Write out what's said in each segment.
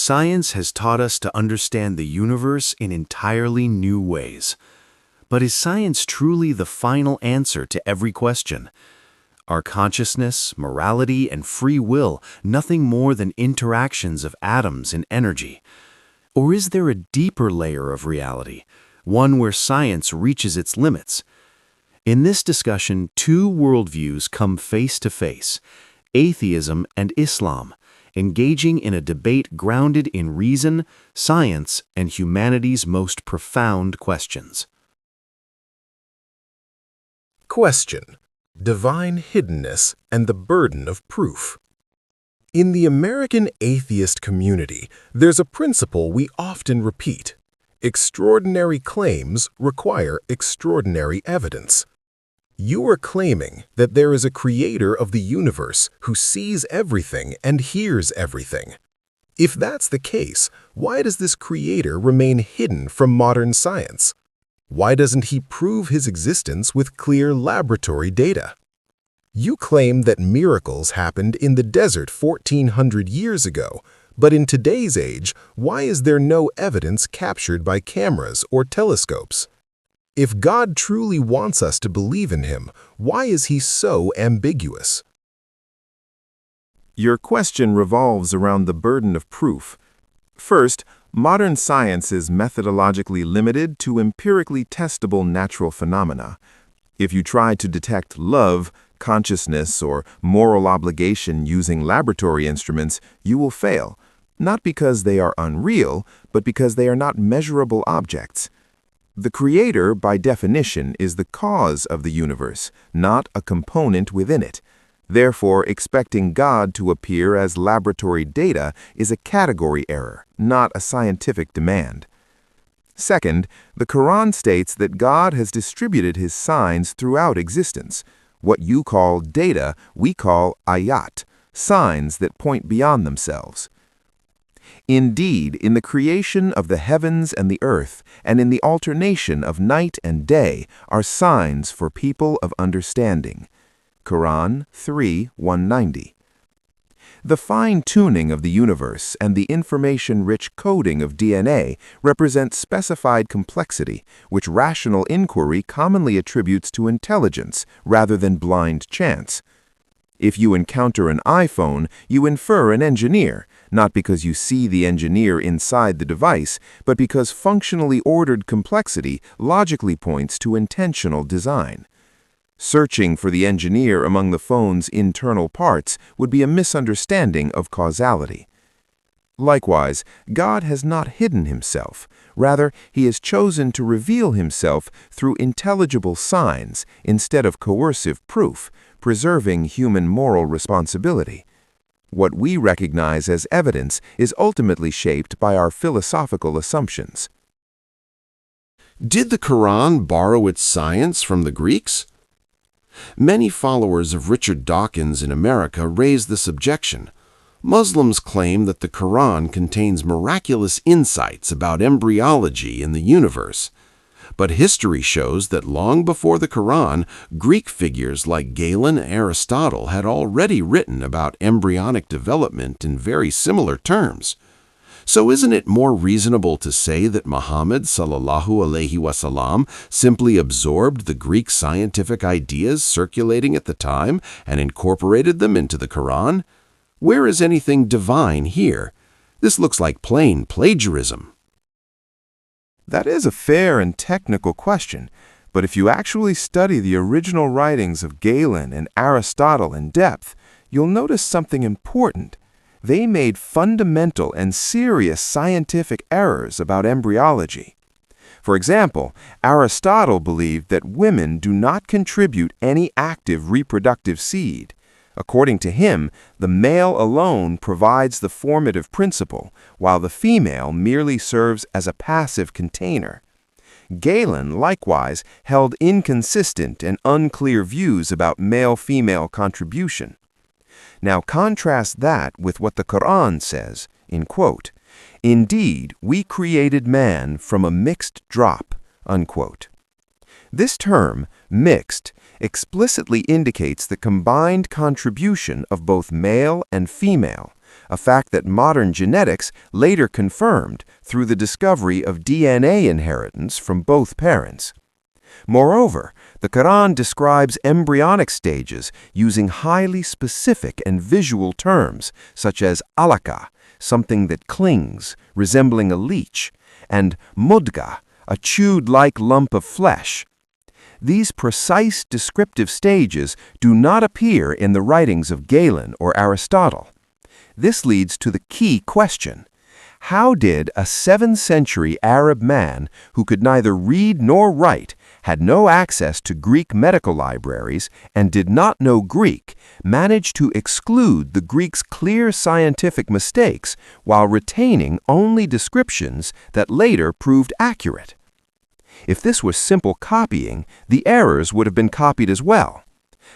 Science has taught us to understand the universe in entirely new ways. But is science truly the final answer to every question? Are consciousness, morality, and free will nothing more than interactions of atoms and energy? Or is there a deeper layer of reality, one where science reaches its limits? In this discussion, two worldviews come face to face: atheism and Islam, engaging in a debate grounded in reason, science, and humanity's most profound questions. Question: Divine hiddenness and the burden of proof. In the American atheist community, there's a principle we often repeat: extraordinary claims require extraordinary evidence. You are claiming that there is a creator of the universe who sees everything and hears everything. If that's the case, why does this creator remain hidden from modern science? Why doesn't he prove his existence with clear laboratory data? You claim that miracles happened in the desert 1400 years ago, but in today's age, why is there no evidence captured by cameras or telescopes? If God truly wants us to believe in him, why is he so ambiguous? Your question revolves around the burden of proof. First, modern science is methodologically limited to empirically testable natural phenomena. If you try to detect love, consciousness, or moral obligation using laboratory instruments, you will fail, not because they are unreal, but because they are not measurable objects. The Creator, by definition, is the cause of the universe, not a component within it. Therefore, expecting God to appear as laboratory data is a category error, not a scientific demand. Second, the Quran states that God has distributed his signs throughout existence. What you call data, we call ayat, signs that point beyond themselves. Indeed, in the creation of the heavens and the earth, and in the alternation of night and day, are signs for people of understanding. Quran 3:190. The fine-tuning of the universe and the information-rich coding of DNA represent specified complexity, which rational inquiry commonly attributes to intelligence rather than blind chance. If you encounter an iPhone, you infer an engineer, not because you see the engineer inside the device, but because functionally ordered complexity logically points to intentional design. Searching for the engineer among the phone's internal parts would be a misunderstanding of causality. Likewise, God has not hidden himself. Rather, he has chosen to reveal himself through intelligible signs instead of coercive proof, preserving human moral responsibility. What we recognize as evidence is ultimately shaped by our philosophical assumptions. Did the Quran borrow its science from the Greeks? Many followers of Richard Dawkins in America raise this objection. Muslims claim that the Quran contains miraculous insights about embryology in the universe. But history shows that long before the Quran, Greek figures like Galen and Aristotle had already written about embryonic development in very similar terms. So isn't it more reasonable to say that Muhammad sallallahu alaihi wasallam simply absorbed the Greek scientific ideas circulating at the time and incorporated them into the Quran? Where is anything divine here? This looks like plain plagiarism. That is a fair and technical question, but if you actually study the original writings of Galen and Aristotle in depth, you'll notice something important. They made fundamental and serious scientific errors about embryology. For example, Aristotle believed that women do not contribute any active reproductive seed. According to him, the male alone provides the formative principle, while the female merely serves as a passive container. Galen, likewise, held inconsistent and unclear views about male-female contribution. Now contrast that with what the Quran says, in quote, "Indeed, we created man from a mixed drop," unquote. This term, mixed, explicitly indicates the combined contribution of both male and female, a fact that modern genetics later confirmed through the discovery of DNA inheritance from both parents. Moreover, the Quran describes embryonic stages using highly specific and visual terms, such as alaka, something that clings, resembling a leech, and mudga, a chewed-like lump of flesh. These precise descriptive stages do not appear in the writings of Galen or Aristotle. This leads to the key question: how did a 7th-century Arab man who could neither read nor write, had no access to Greek medical libraries, and did not know Greek, manage to exclude the Greeks' clear scientific mistakes while retaining only descriptions that later proved accurate? If this was simple copying, the errors would have been copied as well.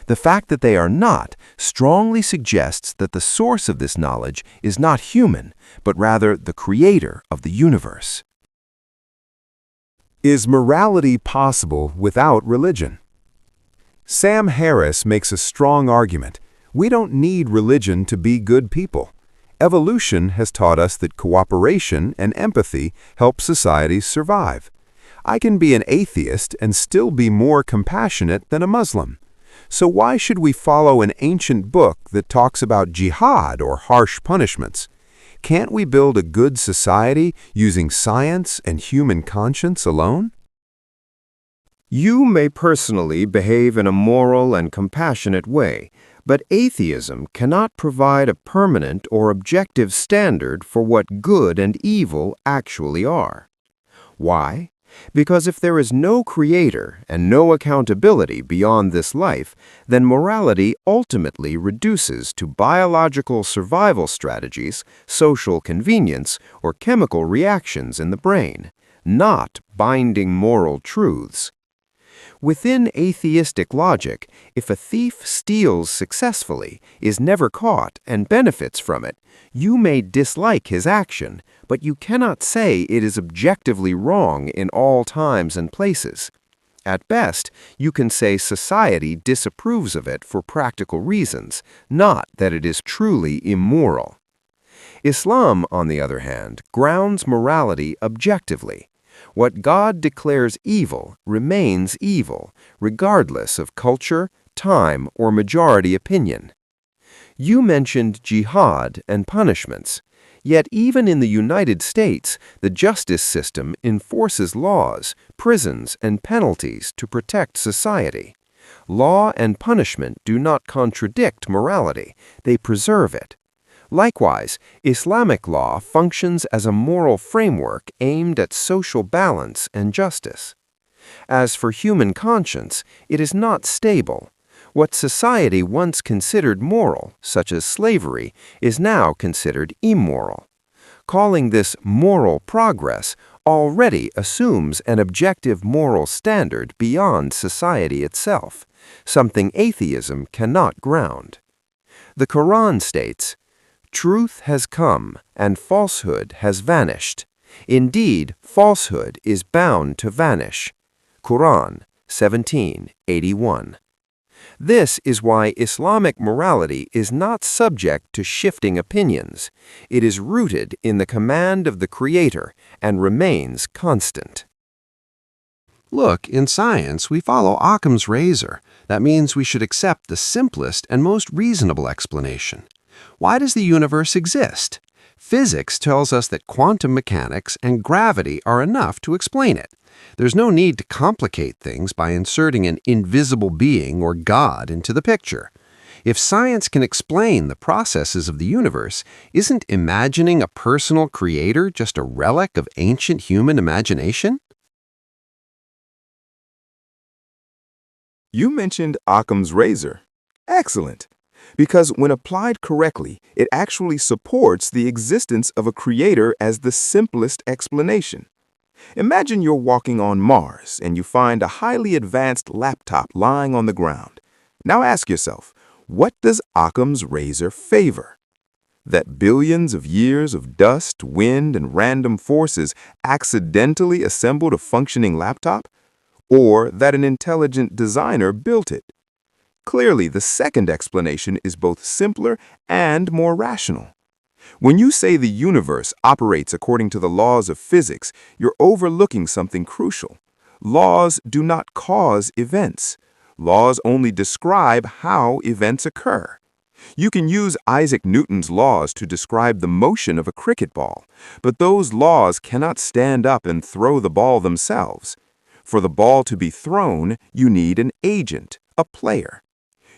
The fact that they are not strongly suggests that the source of this knowledge is not human, but rather the creator of the universe. Is morality possible without religion? Sam Harris makes a strong argument. We don't need religion to be good people. Evolution has taught us that cooperation and empathy help societies survive. I can be an atheist and still be more compassionate than a Muslim. So why should we follow an ancient book that talks about jihad or harsh punishments? Can't we build a good society using science and human conscience alone? You may personally behave in a moral and compassionate way, but atheism cannot provide a permanent or objective standard for what good and evil actually are. Why? Because if there is no creator and no accountability beyond this life, then morality ultimately reduces to biological survival strategies, social convenience, or chemical reactions in the brain, not binding moral truths. Within atheistic logic, if a thief steals successfully, is never caught, and benefits from it, you may dislike his action, but you cannot say it is objectively wrong in all times and places. At best, you can say society disapproves of it for practical reasons, not that it is truly immoral. Islam, on the other hand, grounds morality objectively. What God declares evil remains evil, regardless of culture, time, or majority opinion. You mentioned jihad and punishments. Yet even in the United States, the justice system enforces laws, prisons, and penalties to protect society. Law and punishment do not contradict morality, they preserve it. Likewise, Islamic law functions as a moral framework aimed at social balance and justice. As for human conscience, it is not stable. What society once considered moral, such as slavery, is now considered immoral. Calling this moral progress already assumes an objective moral standard beyond society itself, something atheism cannot ground. The Quran states, "Truth has come, and falsehood has vanished. Indeed, falsehood is bound to vanish." Quran 17:81. This is why Islamic morality is not subject to shifting opinions. It is rooted in the command of the Creator and remains constant. Look, in science, we follow Occam's razor. That means we should accept the simplest and most reasonable explanation. Why does the universe exist? Physics tells us that quantum mechanics and gravity are enough to explain it. There's no need to complicate things by inserting an invisible being or God into the picture. If science can explain the processes of the universe, isn't imagining a personal creator just a relic of ancient human imagination? You mentioned Occam's razor. Excellent. Because when applied correctly, it actually supports the existence of a creator as the simplest explanation. Imagine you're walking on Mars and you find a highly advanced laptop lying on the ground. Now ask yourself, what does Occam's razor favor? That billions of years of dust, wind, and random forces accidentally assembled a functioning laptop? Or that an intelligent designer built it? Clearly, the second explanation is both simpler and more rational. When you say the universe operates according to the laws of physics, you're overlooking something crucial. Laws do not cause events. Laws only describe how events occur. You can use Isaac Newton's laws to describe the motion of a cricket ball, but those laws cannot stand up and throw the ball themselves. For the ball to be thrown, you need an agent, a player.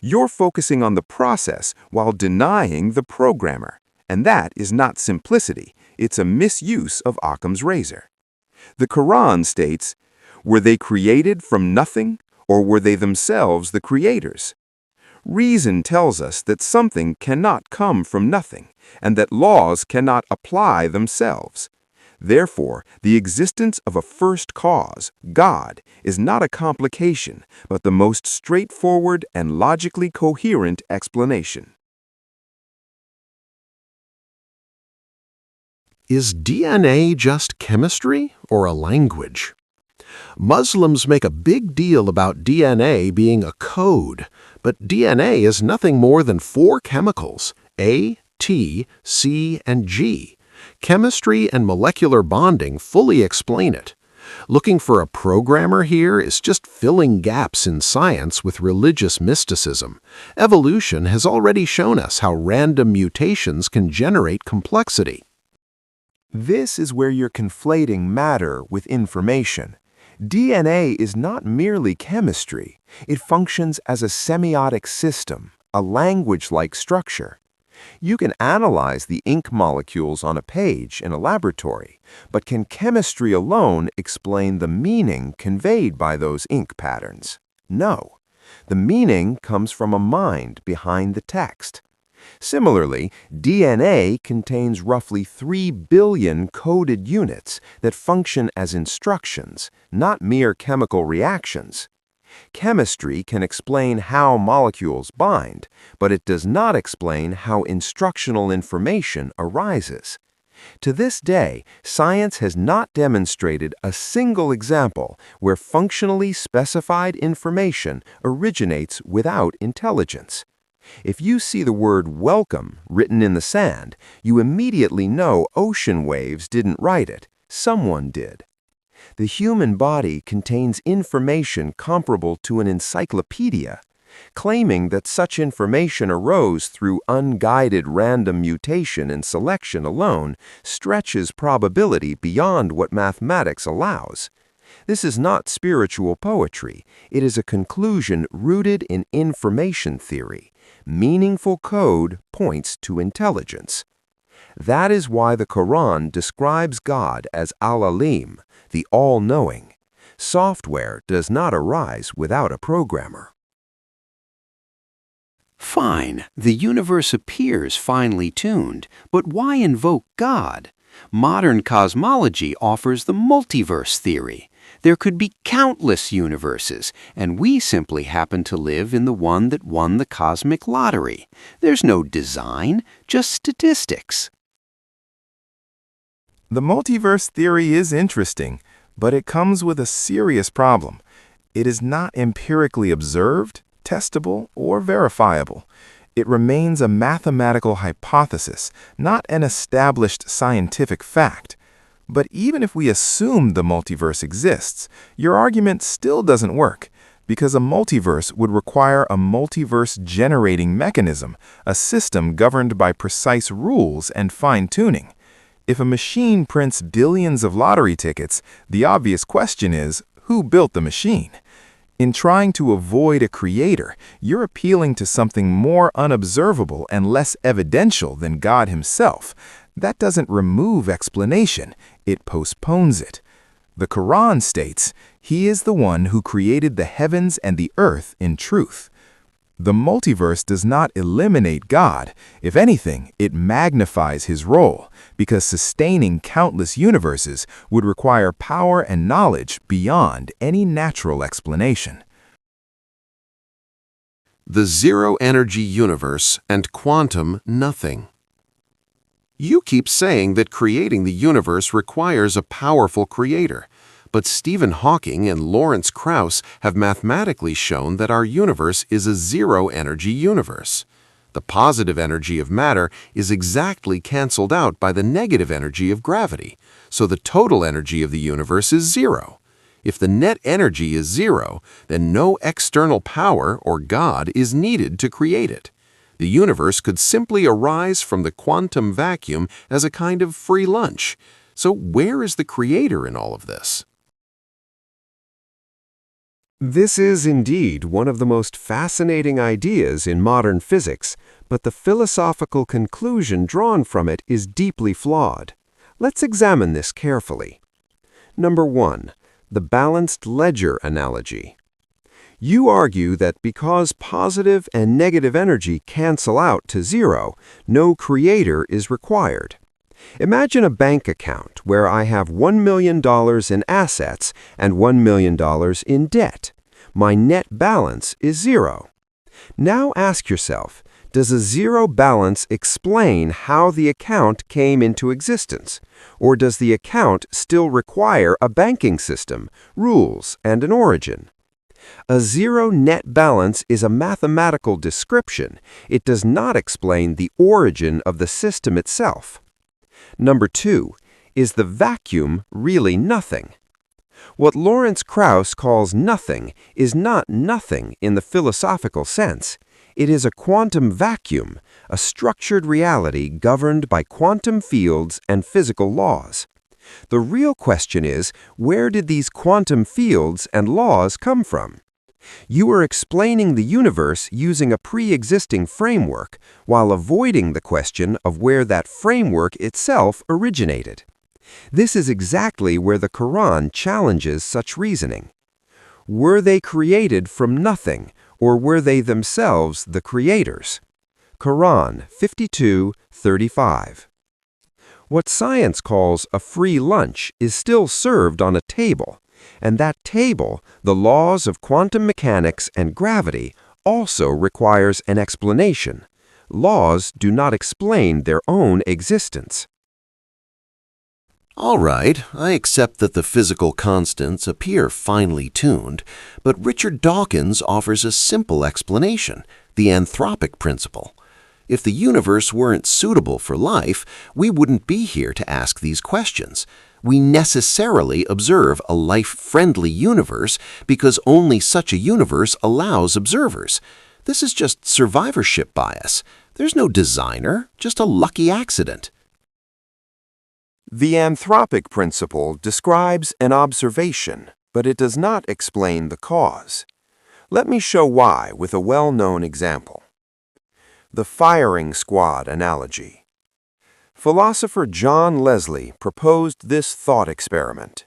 You're focusing on the process while denying the programmer, and that is not simplicity, it's a misuse of Occam's razor. The Quran states, "Were they created from nothing, or were they themselves the creators?" Reason tells us that something cannot come from nothing, and that laws cannot apply themselves. Therefore, the existence of a first cause, God, is not a complication, but the most straightforward and logically coherent explanation. Is DNA just chemistry or a language? Muslims make a big deal about DNA being a code, but DNA is nothing more than 4 chemicals, A, T, C, and G. Chemistry and molecular bonding fully explain it. Looking for a programmer here is just filling gaps in science with religious mysticism. Evolution has already shown us how random mutations can generate complexity. This is where you're conflating matter with information. DNA is not merely chemistry. It functions as a semiotic system, a language-like structure. You can analyze the ink molecules on a page in a laboratory, but can chemistry alone explain the meaning conveyed by those ink patterns? No. The meaning comes from a mind behind the text. Similarly, DNA contains roughly 3 billion coded units that function as instructions, not mere chemical reactions. Chemistry can explain how molecules bind, but it does not explain how instructional information arises. To this day, science has not demonstrated a single example where functionally specified information originates without intelligence. If you see the word welcome written in the sand, you immediately know ocean waves didn't write it. Someone did. The human body contains information comparable to an encyclopedia. Claiming that such information arose through unguided random mutation and selection alone stretches probability beyond what mathematics allows. This is not spiritual poetry. It is a conclusion rooted in information theory. Meaningful code points to intelligence. That is why the Quran describes God as Al-Alim, the all-knowing. Software does not arise without a programmer. Fine, the universe appears finely tuned, but why invoke God? Modern cosmology offers the multiverse theory. There could be countless universes, and we simply happen to live in the one that won the cosmic lottery. There's no design, just statistics. The multiverse theory is interesting, but it comes with a serious problem. It is not empirically observed, testable, or verifiable. It remains a mathematical hypothesis, not an established scientific fact. But even if we assume the multiverse exists, your argument still doesn't work, because a multiverse would require a multiverse-generating mechanism, a system governed by precise rules and fine-tuning. If a machine prints billions of lottery tickets, the obvious question is, who built the machine? In trying to avoid a creator, you're appealing to something more unobservable and less evidential than God himself. That doesn't remove explanation, it postpones it. The Quran states, "He is the one who created the heavens and the earth in truth." The multiverse does not eliminate God. If anything, it magnifies his role, because sustaining countless universes would require power and knowledge beyond any natural explanation. The zero-energy universe and quantum nothing. You keep saying that creating the universe requires a powerful creator, but Stephen Hawking and Lawrence Krauss have mathematically shown that our universe is a zero-energy universe. The positive energy of matter is exactly canceled out by the negative energy of gravity, so the total energy of the universe is zero. If the net energy is zero, then no external power or God is needed to create it. The universe could simply arise from the quantum vacuum as a kind of free lunch. So where is the creator in all of this? This is indeed one of the most fascinating ideas in modern physics, but the philosophical conclusion drawn from it is deeply flawed. Let's examine this carefully. Number 1. The balanced ledger analogy. You argue that because positive and negative energy cancel out to zero, no creator is required. Imagine a bank account where I have $1 million in assets and $1 million in debt. My net balance is zero. Now ask yourself, does a zero balance explain how the account came into existence? Or does the account still require a banking system, rules, and an origin? A zero net balance is a mathematical description. It does not explain the origin of the system itself. Number 2, is the vacuum really nothing? What Lawrence Krauss calls nothing is not nothing in the philosophical sense. It is a quantum vacuum, a structured reality governed by quantum fields and physical laws. The real question is, where did these quantum fields and laws come from? You are explaining the universe using a pre-existing framework while avoiding the question of where that framework itself originated. This is exactly where the Quran challenges such reasoning. Were they created from nothing, or were they themselves the creators? Quran 52:35. What science calls a free lunch is still served on a table, and that table, the laws of quantum mechanics and gravity, also requires an explanation. Laws do not explain their own existence. All right, I accept that the physical constants appear finely tuned, but Richard Dawkins offers a simple explanation, the anthropic principle. If the universe weren't suitable for life, we wouldn't be here to ask these questions. We necessarily observe a life-friendly universe because only such a universe allows observers. This is just survivorship bias. There's no designer, just a lucky accident. The anthropic principle describes an observation, but it does not explain the cause. Let me show why with a well-known example. The firing squad analogy. Philosopher John Leslie proposed this thought experiment.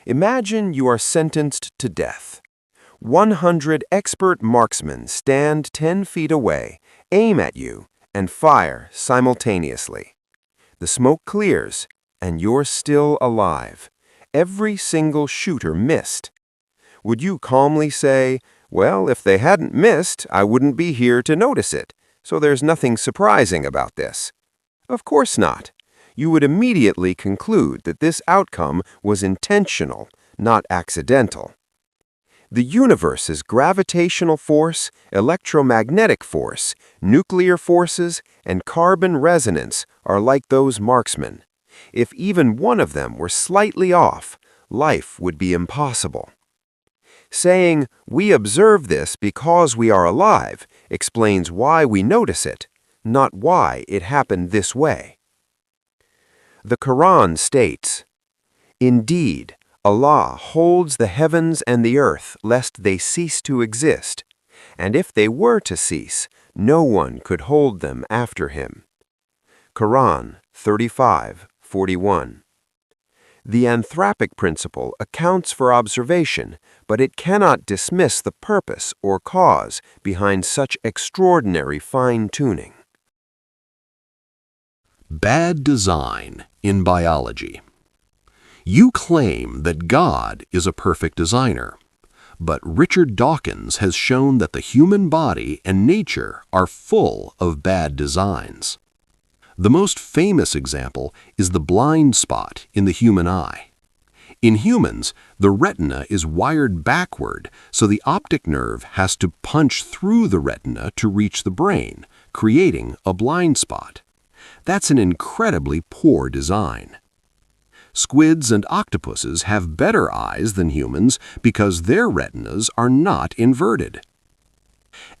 Imagine you are sentenced to death. 100 expert marksmen stand 10 feet away, aim at you, and fire simultaneously. The smoke clears, and you're still alive. Every single shooter missed. Would you calmly say, well, if they hadn't missed, I wouldn't be here to notice it, so there's nothing surprising about this? Of course not. You would immediately conclude that this outcome was intentional, not accidental. The universe's gravitational force, electromagnetic force, nuclear forces, and carbon resonance are like those marksmen. If even one of them were slightly off, life would be impossible. Saying, we observe this because we are alive, explains why we notice it, not why it happened this way. The Quran states, "Indeed, Allah holds the heavens and the earth lest they cease to exist, and if they were to cease, no one could hold them after him." Quran 35:41. The anthropic principle accounts for observation, but it cannot dismiss the purpose or cause behind such extraordinary fine-tuning. Bad design in biology. You claim that God is a perfect designer, but Richard Dawkins has shown that the human body and nature are full of bad designs. The most famous example is the blind spot in the human eye. In humans, the retina is wired backward, so the optic nerve has to punch through the retina to reach the brain, creating a blind spot. That's an incredibly poor design. Squids and octopuses have better eyes than humans because their retinas are not inverted.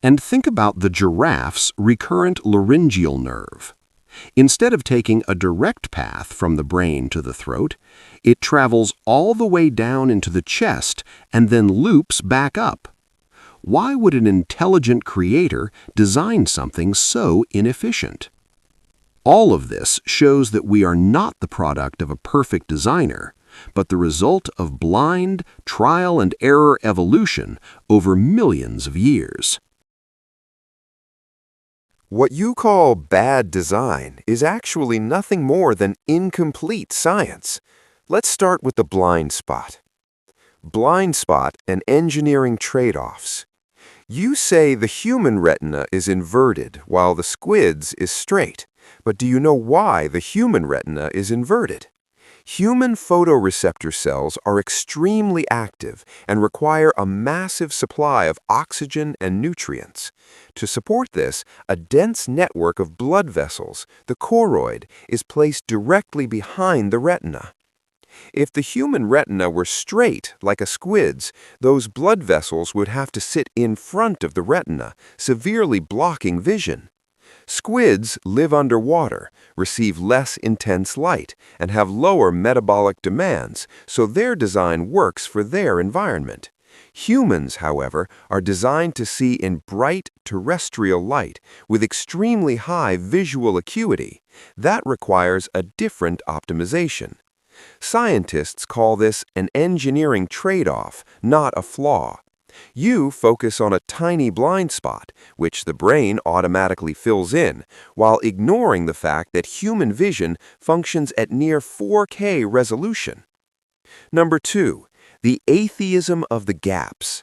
And think about the giraffe's recurrent laryngeal nerve. Instead of taking a direct path from the brain to the throat, it travels all the way down into the chest and then loops back up. Why would an intelligent creator design something so inefficient? All of this shows that we are not the product of a perfect designer, but the result of blind, trial-and-error evolution over millions of years. What you call bad design is actually nothing more than incomplete science. Let's start with the blind spot. Blind spot and engineering trade-offs. You say the human retina is inverted while the squid's is straight, but do you know why the human retina is inverted? Human photoreceptor cells are extremely active and require a massive supply of oxygen and nutrients. To support this, a dense network of blood vessels, the choroid, is placed directly behind the retina. If the human retina were straight, like a squid's, those blood vessels would have to sit in front of the retina, severely blocking vision. Squids live underwater, receive less intense light, and have lower metabolic demands, so their design works for their environment. Humans, however, are designed to see in bright terrestrial light with extremely high visual acuity. That requires a different optimization. Scientists call this an engineering trade-off, not a flaw. You focus on a tiny blind spot, which the brain automatically fills in, while ignoring the fact that human vision functions at near 4K resolution. Number 2, the atheism of the gaps.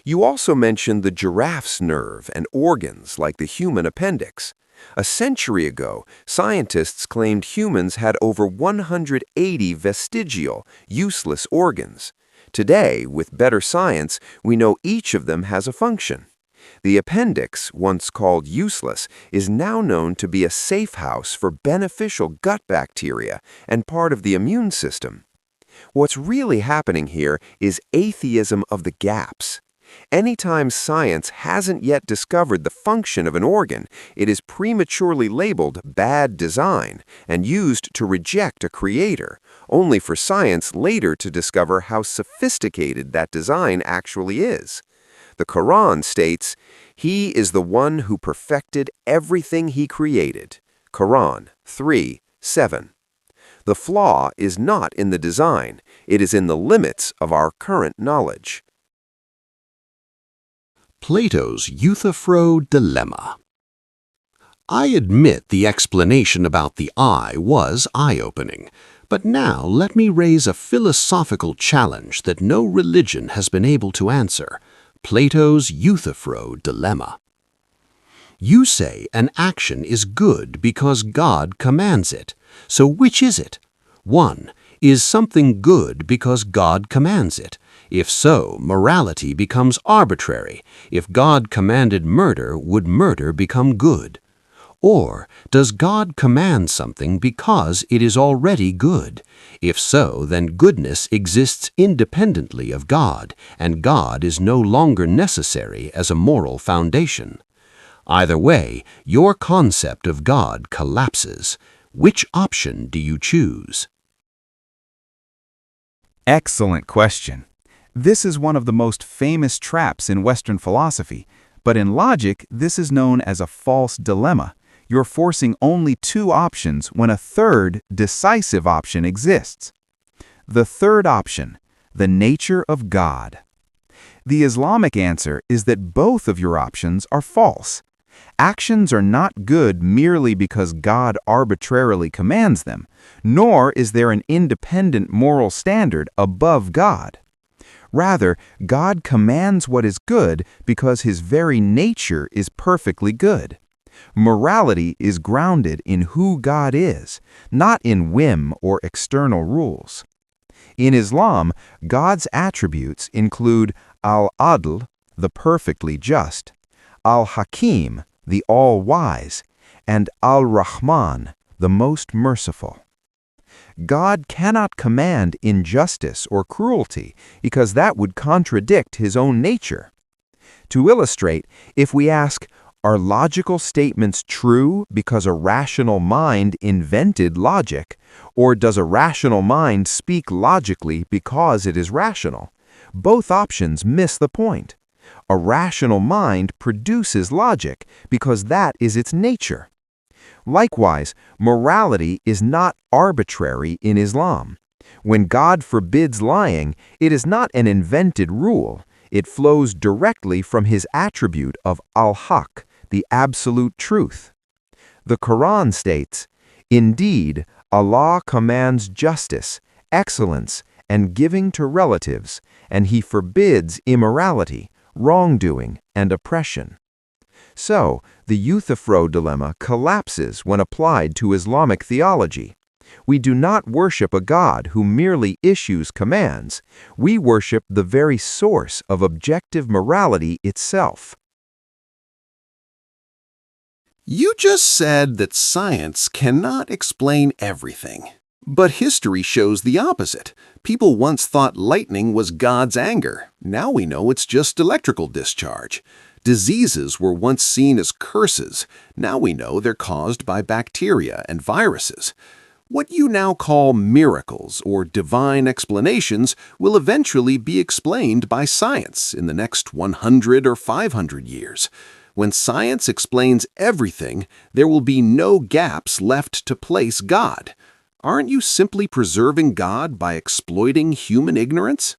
You also mentioned the giraffe's nerve and organs like the human appendix. A century ago, scientists claimed humans had over 180 vestigial, useless organs. Today, with better science, we know each of them has a function. The appendix, once called useless, is now known to be a safe house for beneficial gut bacteria and part of the immune system. What's really happening here is atheism of the gaps. Anytime science hasn't yet discovered the function of an organ, it is prematurely labeled bad design and used to reject a creator, only for science later to discover how sophisticated that design actually is. The Quran states, "He is the one who perfected everything he created." Quran 3:7. The flaw is not in the design, it is in the limits of our current knowledge. Plato's Euthyphro dilemma. I admit the explanation about the eye was eye-opening, but now let me raise a philosophical challenge that no religion has been able to answer: Plato's Euthyphro dilemma. You say an action is good because God commands it. So which is it? 1. Is something good because God commands it? If so, morality becomes arbitrary. If God commanded murder, would murder become good? Or does God command something because it is already good? If so, then goodness exists independently of God, and God is no longer necessary as a moral foundation. Either way, your concept of God collapses. Which option do you choose? Excellent question. This is one of the most famous traps in Western philosophy, but in logic, this is known as a false dilemma. You're forcing only two options when a third, decisive option exists. The third option, the nature of God. The Islamic answer is that both of your options are false. Actions are not good merely because God arbitrarily commands them, nor is there an independent moral standard above God. Rather, God commands what is good because His very nature is perfectly good. Morality is grounded in who God is, not in whim or external rules. In Islam, God's attributes include al-adl, the perfectly just, al-hakim, the all-wise, and Al-Rahman, the most merciful. God cannot command injustice or cruelty because that would contradict his own nature. To illustrate, if we ask, are logical statements true because a rational mind invented logic, or does a rational mind speak logically because it is rational? Both options miss the point. A rational mind produces logic because that is its nature. Likewise, morality is not arbitrary in Islam. When God forbids lying, it is not an invented rule. It flows directly from his attribute of al-haq, the absolute truth. The Quran states, "Indeed, Allah commands justice, excellence, and giving to relatives, and he forbids immorality, wrongdoing, and oppression." So, the Euthyphro dilemma collapses when applied to Islamic theology. We do not worship a God who merely issues commands. We worship the very source of objective morality itself. You just said that science cannot explain everything. But history shows the opposite. People once thought lightning was God's anger. Now we know it's just electrical discharge. Diseases were once seen as curses. Now we know they're caused by bacteria and viruses. What you now call miracles or divine explanations will eventually be explained by science in the next 100 or 500 years. When science explains everything, there will be no gaps left to place God. Aren't you simply preserving God by exploiting human ignorance?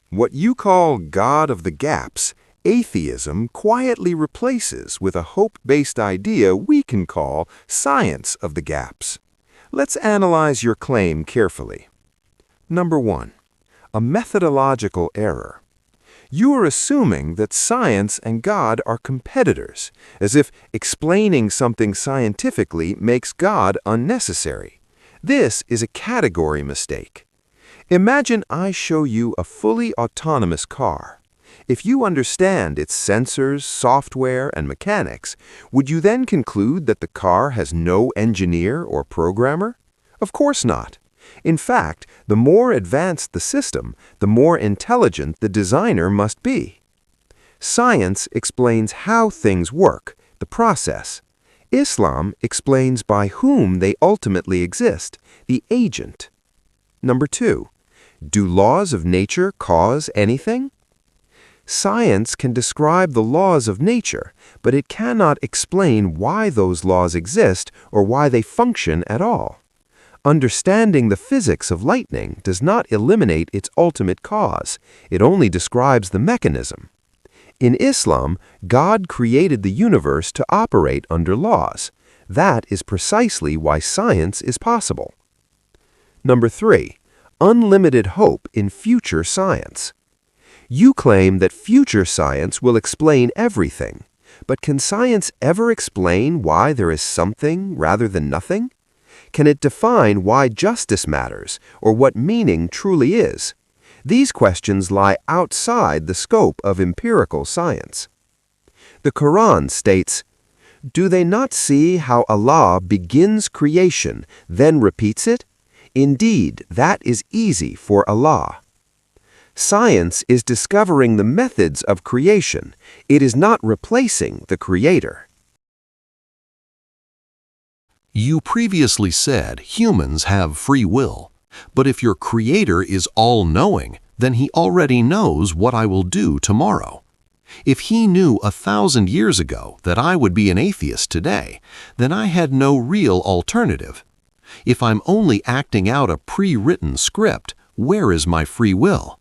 What you call God of the gaps, atheism quietly replaces with a hope-based idea we can call science of the gaps. Let's analyze your claim carefully. Number 1, a methodological error. You are assuming that science and God are competitors, as if explaining something scientifically makes God unnecessary. This is a category mistake. Imagine I show you a fully autonomous car. If you understand its sensors, software, and mechanics, would you then conclude that the car has no engineer or programmer? Of course not. In fact, the more advanced the system, the more intelligent the designer must be. Science explains how things work, the process. Islam explains by whom they ultimately exist, the agent. Number 2, do laws of nature cause anything? Science can describe the laws of nature, but it cannot explain why those laws exist or why they function at all. Understanding the physics of lightning does not eliminate its ultimate cause. It only describes the mechanism. In Islam, God created the universe to operate under laws. That is precisely why science is possible. Number 3, unlimited hope in future science. You claim that future science will explain everything, but can science ever explain why there is something rather than nothing? Can it define why justice matters or what meaning truly is? These questions lie outside the scope of empirical science. The Quran states, "Do they not see how Allah begins creation, then repeats it? Indeed, that is easy for Allah." Science is discovering the methods of creation. It is not replacing the Creator. You previously said humans have free will, but if your Creator is all-knowing, then He already knows what I will do tomorrow. If He knew 1,000 years ago that I would be an atheist today, then I had no real alternative. If I'm only acting out a pre-written script, where is my free will?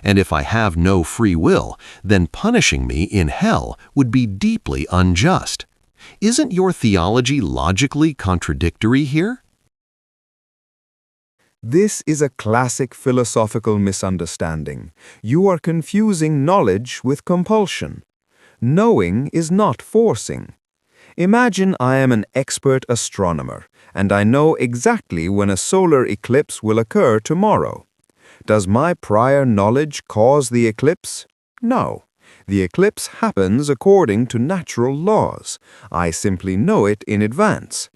And if I have no free will, then punishing me in hell would be deeply unjust. Isn't your theology logically contradictory here? This is a classic philosophical misunderstanding. You are confusing knowledge with compulsion. Knowing is not forcing. Imagine I am an expert astronomer, and I know exactly when a solar eclipse will occur tomorrow. Does my prior knowledge cause the eclipse? No. The eclipse happens according to natural laws. I simply know it in advance.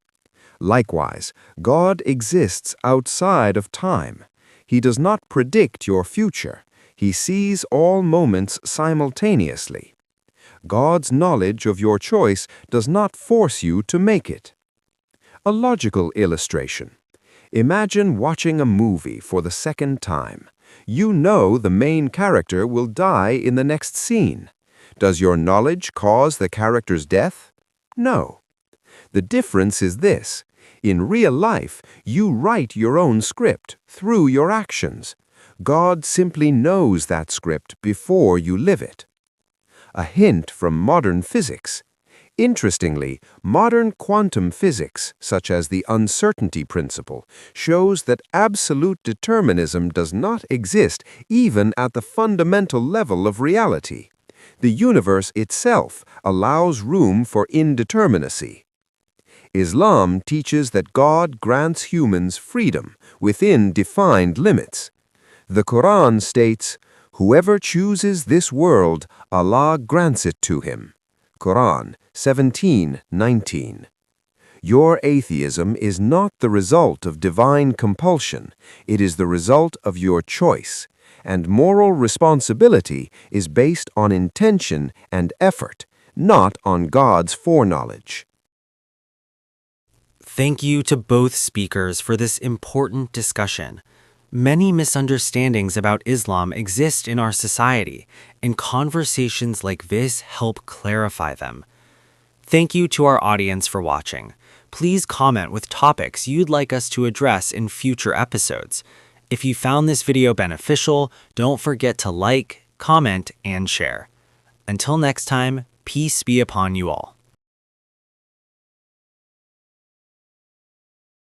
Likewise, God exists outside of time. He does not predict your future. He sees all moments simultaneously. God's knowledge of your choice does not force you to make it. A logical illustration. Imagine watching a movie for the second time. You know the main character will die in the next scene. Does your knowledge cause the character's death? No. The difference is this. In real life, you write your own script through your actions. God simply knows that script before you live it. A hint from modern physics. Interestingly, modern quantum physics, such as the uncertainty principle, shows that absolute determinism does not exist even at the fundamental level of reality. The universe itself allows room for indeterminacy. Islam teaches that God grants humans freedom within defined limits. The Quran states, "Whoever chooses this world, Allah grants it to him." Quran 17:19. Your atheism is not the result of divine compulsion. It is the result of your choice, and moral responsibility is based on intention and effort, not on God's foreknowledge. Thank you to both speakers for this important discussion. Many misunderstandings about Islam exist in our society, and conversations like this help clarify them. Thank you to our audience for watching. Please comment with topics you'd like us to address in future episodes. If you found this video beneficial, don't forget to like, comment, and share. Until next time, peace be upon you all.